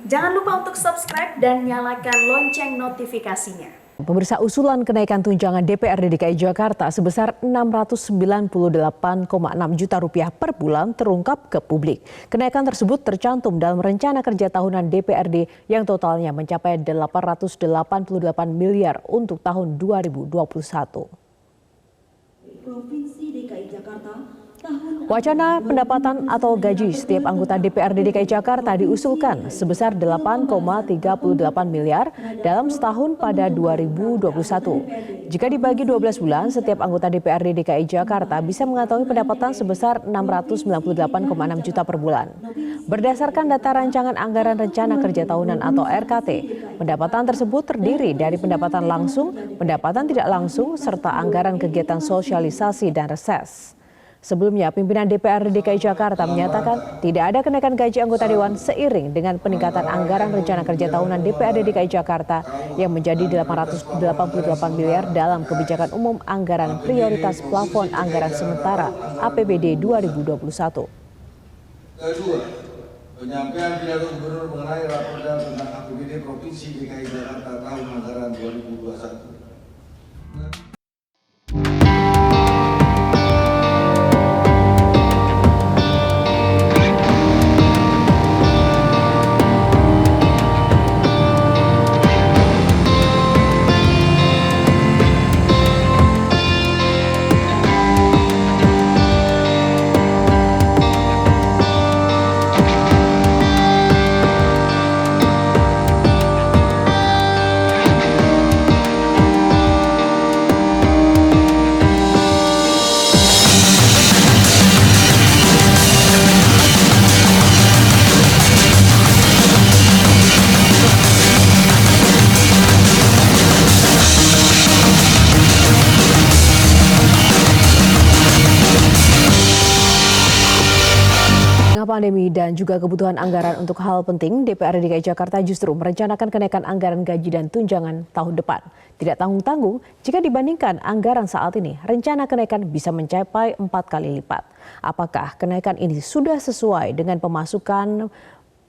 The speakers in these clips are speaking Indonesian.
Jangan lupa untuk subscribe dan nyalakan lonceng notifikasinya. Pemirsa, usulan kenaikan tunjangan DPRD DKI Jakarta sebesar Rp698,6 juta per bulan terungkap ke publik. Kenaikan tersebut tercantum dalam rencana kerja tahunan DPRD yang totalnya mencapai 888 miliar untuk tahun 2021. Provinsi DKI Jakarta. Wacana pendapatan atau gaji setiap anggota DPRD DKI Jakarta diusulkan sebesar 8,38 miliar dalam setahun pada 2021. Jika dibagi 12 bulan, setiap anggota DPRD DKI Jakarta bisa mengantongi pendapatan sebesar 698,6 juta per bulan. Berdasarkan data rancangan anggaran rencana kerja tahunan atau RKT, pendapatan tersebut terdiri dari pendapatan langsung, pendapatan tidak langsung, serta anggaran kegiatan sosialisasi dan reses. Sebelumnya, pimpinan DPRD DKI Jakarta menyatakan tidak ada kenaikan gaji anggota Dewan seiring dengan peningkatan anggaran rencana kerja tahunan DPRD DKI Jakarta yang menjadi 888 miliar dalam kebijakan umum anggaran prioritas plafon anggaran sementara APBD 2021. Kedua, penyampaian pidato gubernur mengenai raperda tentang APBD Provinsi DKI Jakarta tahun anggaran 2021. Pandemi dan juga kebutuhan anggaran untuk hal penting, DPRD DKI Jakarta justru merencanakan kenaikan anggaran gaji dan tunjangan tahun depan. Tidak tanggung-tanggung jika dibandingkan anggaran saat ini, rencana kenaikan bisa mencapai 4 kali lipat. Apakah kenaikan ini sudah sesuai dengan pemasukan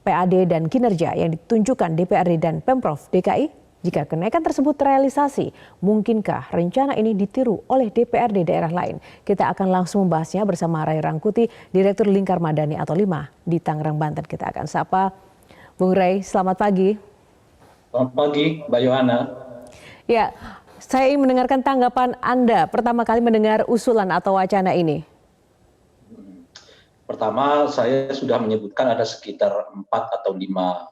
PAD dan kinerja yang ditunjukkan DPRD dan Pemprov DKI? Jika kenaikan tersebut terrealisasi, mungkinkah rencana ini ditiru oleh DPRD daerah lain? Kita akan langsung membahasnya bersama Ray Rangkuti, Direktur Lingkar Madani atau LIMA di Tangerang, Banten. Kita akan sapa Bung Ray, selamat pagi. Selamat pagi, Mbak Yohana. Ya, saya ingin mendengarkan tanggapan Anda pertama kali mendengar usulan atau wacana ini. Pertama, saya sudah menyebutkan ada sekitar 4 atau 5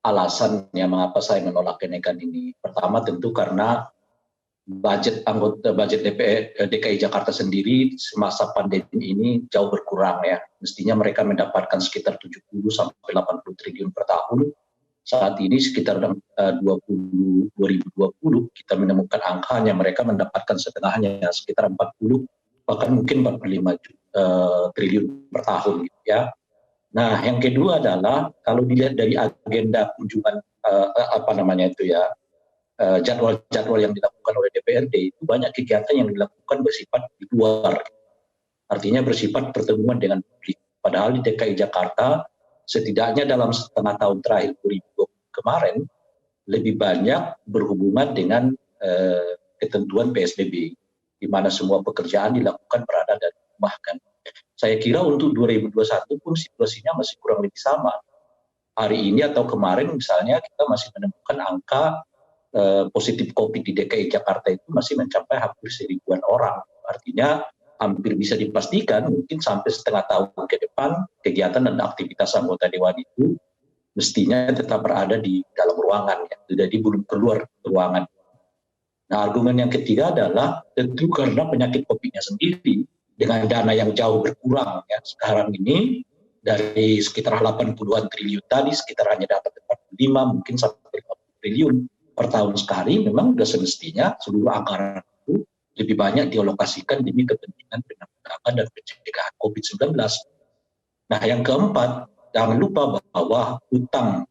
alasan yang mengapa saya menolak kenaikan ini. Pertama tentu karena budget DKI Jakarta sendiri semasa pandemi ini jauh berkurang ya. Mestinya mereka mendapatkan sekitar 70 sampai 80 triliun per tahun. Saat ini sekitar 2020 kita menemukan angkanya mereka mendapatkan setengahnya sekitar 40 bahkan mungkin 45 triliun per tahun gitu ya. Nah, yang kedua adalah kalau dilihat dari agenda kunjungan jadwal-jadwal yang dilakukan oleh DPRD itu banyak kegiatan yang dilakukan bersifat di luar, artinya bersifat pertemuan dengan publik. Padahal di DKI Jakarta setidaknya dalam setengah tahun terakhir 2020 kemarin lebih banyak berhubungan dengan ketentuan PSBB, di mana semua pekerjaan dilakukan berada dari rumah kan. Saya kira untuk 2021 pun situasinya masih kurang lebih sama. Hari ini atau kemarin misalnya kita masih menemukan angka positif COVID di DKI Jakarta itu masih mencapai hampir 1000-an orang. Artinya hampir bisa dipastikan mungkin sampai setengah tahun ke depan kegiatan dan aktivitas anggota Dewan itu mestinya tetap berada di dalam ruangan, ya. Jadi belum keluar ruangan. Nah, argumen yang ketiga adalah tentu karena penyakit COVID-nya sendiri. Dengan dana yang jauh berkurang ya sekarang ini dari sekitar 80-an triliun tadi sekitar hanya dapat 45 mungkin sampai 50 triliun per tahun sekali, memang sudah semestinya seluruh anggaran itu lebih banyak dialokasikan demi kepentingan penanggulangan dan pencegahan COVID-19. Nah, yang keempat, jangan lupa bahwa utang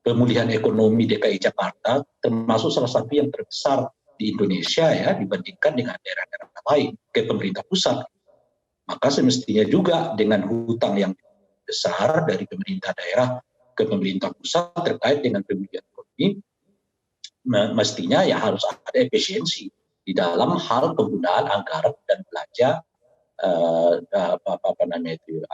pemulihan ekonomi DKI Jakarta termasuk salah satu yang terbesar di Indonesia ya dibandingkan dengan daerah-daerah lain ke pemerintah pusat. Maka semestinya juga dengan hutang yang besar dari pemerintah daerah ke pemerintah pusat terkait dengan pemulihan ekonomi, mestinya ya harus ada efisiensi di dalam hal penggunaan anggaran dan belanja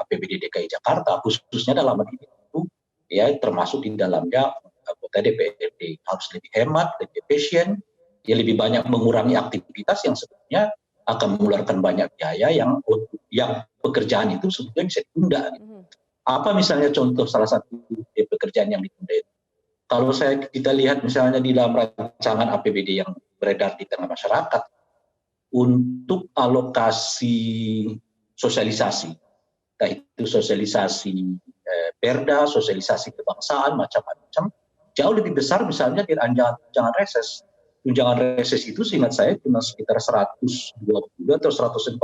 APBD DKI Jakarta, khususnya dalam hal ini itu ya termasuk di dalamnya anggota DPRD harus lebih hemat, lebih efisien, ya lebih banyak mengurangi aktivitas yang sebetulnya akan mengeluarkan banyak biaya yang pekerjaan itu sebetulnya bisa ditunda. Apa misalnya contoh salah satu pekerjaan yang ditunda itu? Kalau kita lihat misalnya di dalam rancangan APBD yang beredar di tengah masyarakat, untuk alokasi sosialisasi, entah itu sosialisasi perda, sosialisasi kebangsaan, macam-macam, jauh lebih besar misalnya di tunjangan reses. Tunjangan reses itu seingat saya cuma sekitar 120 atau 140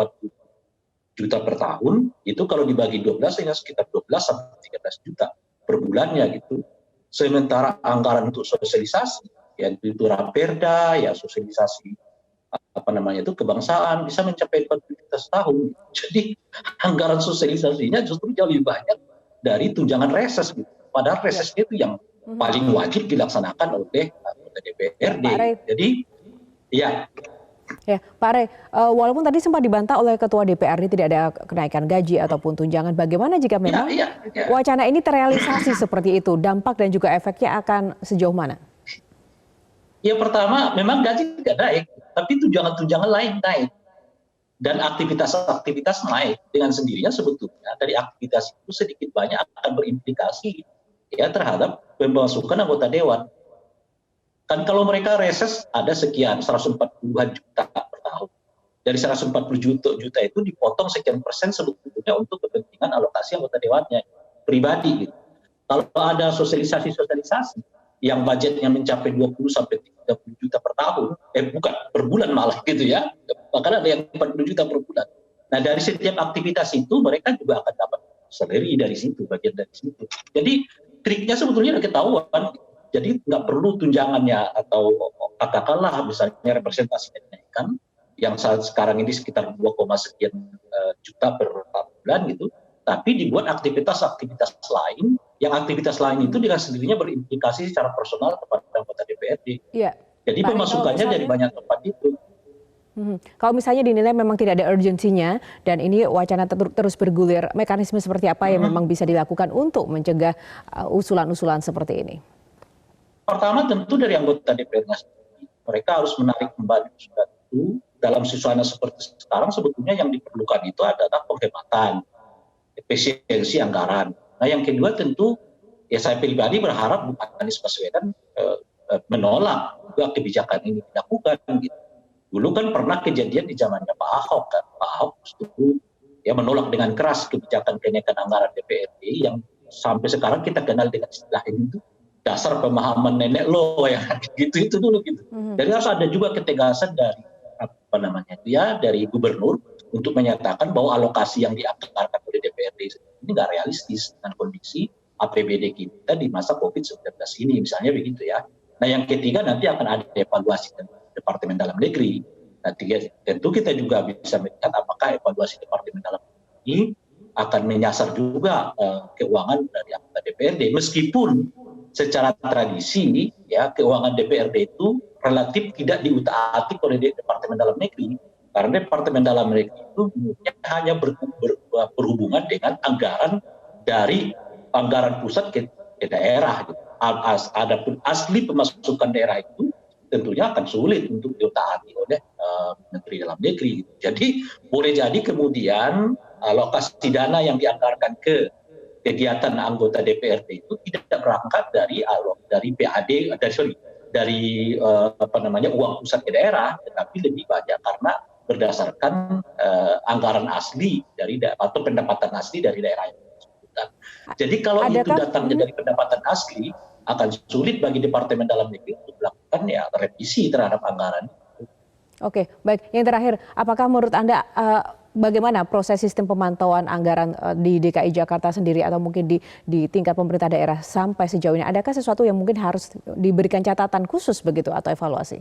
juta per tahun, itu kalau dibagi 12 hanya sekitar 12 sampai 13 juta per bulannya gitu. Sementara anggaran untuk sosialisasi, ya itu raperda, ya sosialisasi itu kebangsaan bisa mencapai 40 juta setahun. Jadi anggaran sosialisasinya justru jauh lebih banyak dari tunjangan reses gitu. Padahal reses itu yang paling wajib dilaksanakan oleh anggota DPRD. Jadi ya. Ya, Pak Rey, walaupun tadi sempat dibantah oleh Ketua DPRD tidak ada kenaikan gaji ataupun tunjangan, bagaimana jika memang wacana ini terrealisasi seperti itu, dampak dan juga efeknya akan sejauh mana? Ya pertama, memang gaji tidak naik, tapi tunjangan-tunjangan lain naik. Dan aktivitas-aktivitas naik dengan sendirinya sebetulnya dari aktivitas itu sedikit banyak akan berimplikasi ya terhadap pemasukan anggota dewan. Kan kalau mereka reses ada sekian 140-an juta per tahun. Dari 140 juta itu dipotong sekian persen sebetulnya untuk kepentingan alokasi anggota dewannya pribadi. Gitu. Kalau ada sosialisasi yang budgetnya mencapai 20 sampai 30 juta per tahun, bukan per bulan malah gitu ya. Bahkan ada yang 40 juta per bulan. Nah dari setiap aktivitas itu mereka juga akan dapat salary dari situ, bagian dari situ. Jadi triknya sebetulnya udah ketahuan. Jadi nggak perlu tunjangannya atau katakanlah misalnya representasinya dinaikkan yang saat sekarang ini sekitar 2, sekian juta per bulan gitu, tapi dibuat aktivitas-aktivitas lain yang aktivitas lain itu dengan sendirinya berimplikasi secara personal kepada anggota DPRD. Ya. Jadi pemasukannya dari banyak tempat itu. Kalau misalnya dinilai memang tidak ada urgensinya dan ini wacana terus bergulir, mekanisme seperti apa yang memang bisa dilakukan untuk mencegah usulan-usulan seperti ini? Pertama tentu dari anggota DPR sendiri, mereka harus menarik kembali usulan itu. Dalam suasana seperti sekarang sebetulnya yang diperlukan itu adalah penghematan, efisiensi anggaran. Nah yang kedua tentu ya saya pribadi berharap Bu Anies Baswedan menolak juga kebijakan ini dilakukan. Gitu. Dulu kan pernah kejadian di zamannya Pak Ahok kan, Pak Ahok justru ya menolak dengan keras kebijakan kenaikan anggaran DPRD yang sampai sekarang kita kenal dengan istilah ini itu dasar pemahaman nenek lo ya gitu itu dulu gitu. Jadi harus ada juga ketegasan dari dari gubernur untuk menyatakan bahwa alokasi yang dianggarkan oleh DPRD ini nggak realistis dengan kondisi APBD kita di masa COVID-19 ini misalnya begitu ya. Nah yang ketiga nanti akan ada evaluasi Departemen Dalam Negeri. Nah tentu kita juga bisa melihat apakah evaluasi Departemen Dalam Negeri ini akan menyasar juga keuangan dari anggota DPRD meskipun secara tradisi ya keuangan DPRD itu relatif tidak diutak-atik oleh Departemen Dalam Negeri karena Departemen Dalam Negeri itu hanya berhubungan dengan anggaran dari anggaran pusat ke daerah. Adapun asli pemasukan daerah itu tentunya akan sulit untuk diutak-atik oleh Menteri Dalam Negeri. Jadi boleh jadi kemudian alokasi dana yang dianggarkan ke kegiatan anggota DPRD itu tidak berangkat dari PAD dari uang pusat ke daerah, tetapi lebih banyak karena berdasarkan anggaran asli dari atau pendapatan asli dari daerah yang disebutkan. Jadi kalau itu datangnya dari pendapatan asli, akan sulit bagi Departemen Dalam Negeri untuk melakukan ya revisi terhadap anggaran. Oke, baik. Yang terakhir, apakah menurut Anda bagaimana proses sistem pemantauan anggaran di DKI Jakarta sendiri atau mungkin di tingkat pemerintah daerah sampai sejauh ini? Adakah sesuatu yang mungkin harus diberikan catatan khusus begitu atau evaluasi?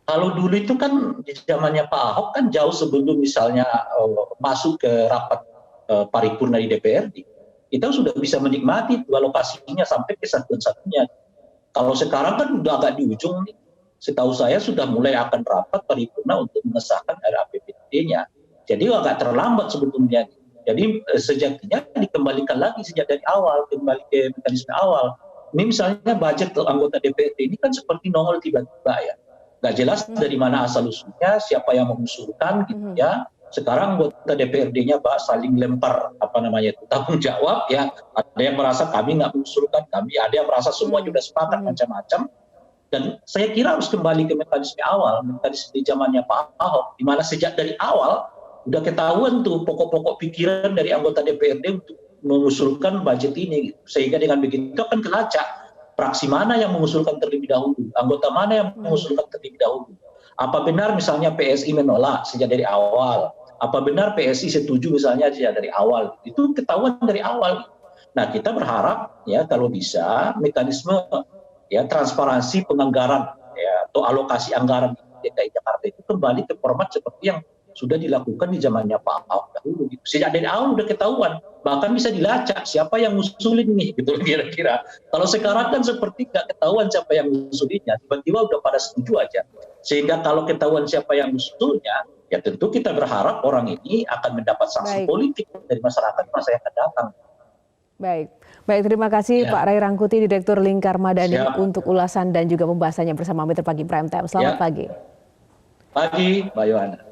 Kalau dulu itu kan di zamannya Pak Ahok kan jauh sebelum misalnya masuk ke rapat paripurna di DPRD. kita sudah bisa menikmati alokasinya sampai ke satuan-satunya. Kalau sekarang kan udah agak di ujung nih. Setahu saya sudah mulai akan rapat paripurna untuk mengesahkan RAPBD-nya. Jadi agak terlambat sebetulnya. Jadi sejatinya dikembalikan lagi sejak dari awal, kembali ke mekanisme awal. Ini misalnya budget anggota DPRD ini kan seperti nongol tiba-tiba ya. Nggak jelas dari mana asal-usulnya, siapa yang mengusulkan gitu ya. Sekarang anggota DPRD-nya saling lempar tanggung jawab ya. Ada yang merasa kami nggak mengusulkan, ada yang merasa semua sudah sepakat macam-macam. Dan saya kira harus kembali ke mekanisme awal, mekanisme di zamannya Pak Ahok, di mana sejak dari awal udah ketahuan tuh pokok-pokok pikiran dari anggota DPRD untuk mengusulkan budget ini. Sehingga dengan begitu akan kelacak fraksi mana yang mengusulkan terlebih dahulu, anggota mana yang mengusulkan terlebih dahulu. Apa benar misalnya PSI menolak sejak dari awal? Apa benar PSI setuju misalnya sejak dari awal? Itu ketahuan dari awal. Nah, kita berharap ya kalau bisa mekanisme ya transparansi penganggaran ya, atau alokasi anggaran di DKI Jakarta itu kembali ke format seperti yang sudah dilakukan di zamannya Pak Ahok dahulu. Sejak dari awal udah ketahuan, bahkan bisa dilacak siapa yang ngusulin nih, gitu kira-kira. Kalau sekarang kan seperti nggak ketahuan siapa yang ngusulinnya, tiba-tiba udah pada setuju aja. Sehingga kalau ketahuan siapa yang ngusulnya, ya tentu kita berharap orang ini akan mendapat sanksi politik dari masyarakat masa yang akan datang. Baik, terima kasih Pak Ray Rangkuti, Direktur Lingkar Madani untuk ulasan dan juga pembahasannya bersama Mitra Pagi Prime Time. Selamat pagi. Pagi, Mbak Yohana.